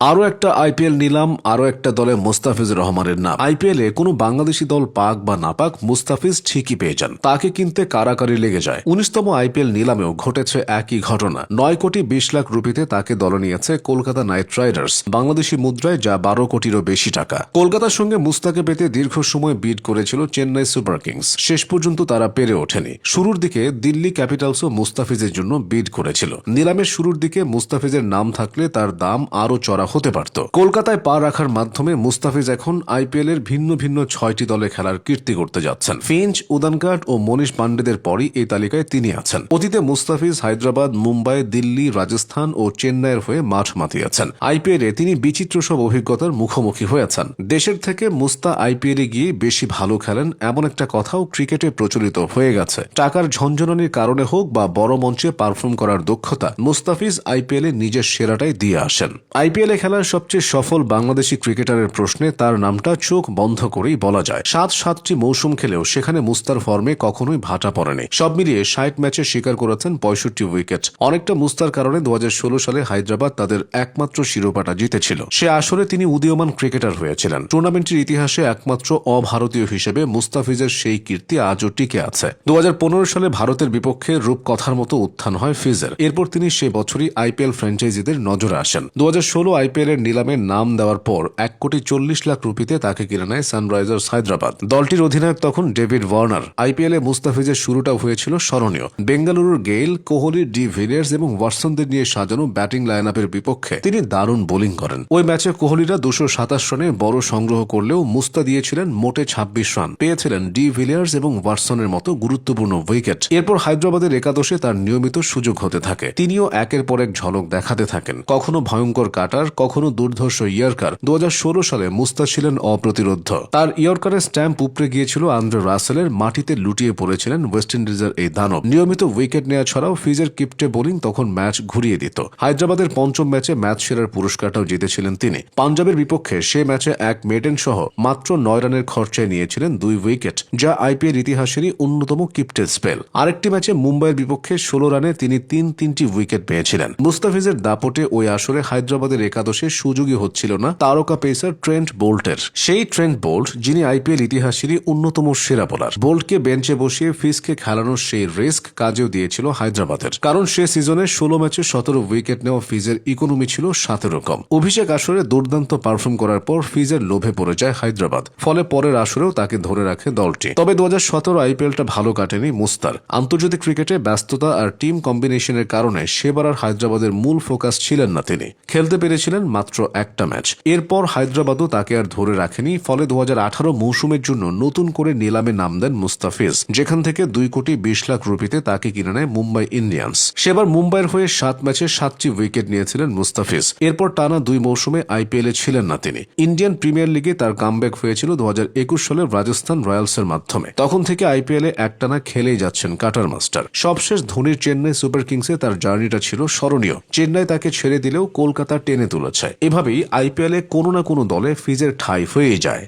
আরও একটা আইপিএল নিলাম, আরও একটা দলে মুস্তাফিজুর রহমানের নাম। আইপিএলে কোনো বাংলাদেশি দল পাক বা না পাক, মুস্তাফিজ ঠিকই পেয়ে যান। তাকে কিনতে কারাকারি লেগে যায়। ১৯তম আইপিএল নিলামেও ঘটেছে একই ঘটনা। ৯ কোটি ২০ লাখ রুপিতে তাকে দলে নিয়েছে কলকাতা নাইট রাইডার্স, বাংলাদেশি মুদ্রায় যা ১২ কোটিরও বেশি টাকা। কলকাতার সঙ্গে মুস্তাকে পেতে দীর্ঘ সময় বিড করেছিল চেন্নাই সুপার কিংস। শেষ পর্যন্ত তারা পেরে ওঠেনি। শুরুর দিকে দিল্লি ক্যাপিটালসও মুস্তাফিজের জন্য বিড করেছিল। নিলামের শুরুর দিকে মুস্তাফিজের নাম থাকলে তার দাম আরও চড়া হতে পারত। কলকাতায় পা রাখার মাধ্যমে মুস্তাফিজ এখন আইপিএল এর ভিন্ন ভিন্ন ৬টি দলে খেলার কীর্তি করতে যাচ্ছেন। ফিঞ্চ, উদানকাট ও মনীষ পান্ডেদের পরই এই তালিকায় তিনি আছেন। অতীতে মুস্তাফিজ হায়দ্রাবাদ, মুম্বাই, দিল্লি, রাজস্থান ও চেন্নাইয়ের হয়ে মাঠ মাতিয়েছেন। আইপিএলে তিনি বিচিত্র সব অভিজ্ঞতার মুখোমুখি হয়েছেন। দেশের থেকে মুস্তা আইপিএলে গিয়ে বেশি ভালো খেলেন এমন একটা কথাও ক্রিকেটে প্রচলিত হয়ে গেছে। টাকার ঝনঝনানির কারণে হোক বা বড় মঞ্চে পারফর্ম করার দক্ষতা, মুস্তাফিজ আইপিএলে নিজের সেরাটাই দিয়ে আসেন। আইপিএলে খেলার সবচেয়ে সফল বাংলাদেশি ক্রিকেটারের প্রশ্নে তার নামটা চোখ বন্ধ করেই বলা যায়। ৭টি মৌসুম খেলেও সেখানে মুস্তার ফর্মে কখনোই ভাটা পড়েনি। সব মিলিয়ে ৬০ ম্যাচে শিকার করেছেন ৬৫ উইকেট। অনেকটা মুস্তার কারণে ২০১৬ সালে হায়দ্রাবাদ তাদের একমাত্র শিরোপাটা জিতেছিল। সে আসরে তিনি উদীয়মান ক্রিকেটার হয়েছিলেন। টুর্নামেন্টের ইতিহাসে একমাত্র অভারতীয় হিসেবে মুস্তাফিজের সেই কীর্তি আজও টিকে আছে। ২০১৫ সালে ভারতের বিপক্ষে রূপকথার মতো উত্থান হয় ফিজের। এরপর তিনি সে বছরই আইপিএল ফ্র্যাঞ্চাইজিদের নজরে আসেন। ২০১৬ আইপিএল এর নিলামে নাম দেওয়ার পর ১,৪০,০০,০০০ রুপিতে তাকে কিনে নেয় সানরাইজার্স হায়দ্রাবাদ। দলটির অধিনায়ক তখন ডেভিড ওয়ার্নার। আইপিএলে মুস্তাফিজের শুরুটা হয়েছিল স্মরণীয়। বেঙ্গালুরুর গেইল, কোহলি, ডি ভিলিয়ার্স এবং ওয়াটসনদের নিয়ে সাজানো ব্যাটিং লাইন আপের বিপক্ষে তিনি দারুণ বোলিং করেন। ওই ম্যাচে কোহলিরা ২২৭ রানে বড় সংগ্রহ করলেও মুস্তা দিয়েছিলেন মোটে ২৬ রান। পেয়েছিলেন ডি ভিলিয়ার্স এবং ওয়াটসনের মতো গুরুত্বপূর্ণ উইকেট। এরপর হায়দ্রাবাদের একাদশে তার নিয়মিত সুযোগ হতে থাকে। তিনিও একের পর এক ঝলক দেখাতে থাকেন। কখনো ভয়ঙ্কর কাটার, কখনো দুর্ধর্ষ ইয়র্কার। ২০১৬ সালে মুস্তা ছিলেন অপ্রতিরোধ্য। তার ইয়র্কারের স্ট্যাম্প উপড়ে গিয়েছিল আন্দ্রে রাসেলের, মাটিতে লুটিয়ে পড়েছিলেন ওয়েস্ট ইন্ডিজের এই দানব। নিয়মিত উইকেট নেওয়া ছাড়াও ফিজের কিপ্টে বোলিং তখন ম্যাচ ঘুরিয়ে দিত। হায়দ্রাবাদের পঞ্চম ম্যাচে ম্যাচ সেরার পুরস্কারটাও জিতেছিলেন তিনি। পাঞ্জাবের বিপক্ষে সে ম্যাচে এক মেডেন সহ মাত্র ৯ রানের খরচায় নিয়েছিলেন ২ উইকেট, যা আইপিএল ইতিহাসেরই অন্যতম কিপ্টে স্পেল। আরেকটি ম্যাচে মুম্বাইয়ের বিপক্ষে ১৬ রানে তিনি তিনটি উইকেট পেয়েছিলেন। মুস্তাফিজের দাপটে ওই আসরে হায়দ্রাবাদের একাদশে সুযোগই হচ্ছিল না তারকা পেসার ট্রেন্ট বোল্টের। সেই ট্রেন্ট বোল্ট যিনি আইপিএল ইতিহাসেরই অন্যতম সেরা বোলার। বোল্টকে বেঞ্চে বসিয়ে ফিজকে খেলানোর সেই রিস্ক কাজেও দিয়েছিল হায়দ্রাবাদের। কারণ সে সিজনে ১৬ ম্যাচে ১৭ উইকেট নেওয়া ফিজের ইকোনমি ছিল ৭ কম। অভিষেক আসরে দুর্দান্ত পারফর্ম করার পর ফিজের লোভে পড়ে যায় হায়দ্রাবাদ। ফলে পরের আসরেও তাকে ধরে রাখে দলটি। তবে ২০১৭ আইপিএলটা ভালো কাটেনি মুস্তার। আন্তর্জাতিক ক্রিকেটে ব্যস্ততা আর টিম কম্বিনেশনের কারণে সেবার আর হায়দ্রাবাদের মূল ফোকাস ছিলেন না তিনি। খেলতে পেরেছিলেন মাত্র একটা ম্যাচ। এরপর হায়দ্রাবাদও তাকে আর ধরে রাখেনি। ফলে ২০১৮ মৌসুমের জন্য নতুন করে নিলামে নাম দেন মুস্তাফিজ, যেখান থেকে ২,২০,০০,০০০ রুপিতে তাকে কিনে নেয় মুম্বাই ইন্ডিয়ান্স। সেবার মুম্বাইয়ের হয়ে ৭ ম্যাচে ৭টি উইকেট নিয়েছিলেন মুস্তাফিজ। এরপর টানা ২ মৌসুমে আইপিএলে ছিলেন না তিনি। ইন্ডিয়ান প্রিমিয়ার লিগে তার কামব্যাক হয়েছিল ২০২১ সালে রাজস্থান রয়্যালসের মাধ্যমে। তখন থেকে আইপিএলে একটানা খেলেই যাচ্ছেন কাটার মাস্টার। সবশেষ ধোনির চেন্নাই সুপার কিংসে তার জার্নিটা ছিল স্মরণীয়। চেন্নাই তাকে ছেড়ে দিলেও কলকাতা টেনে তুলেছে। এভাবেই আইপিএলে কোনো না কোনো দলে ফিজের ঠাঁই হয়েই যায়।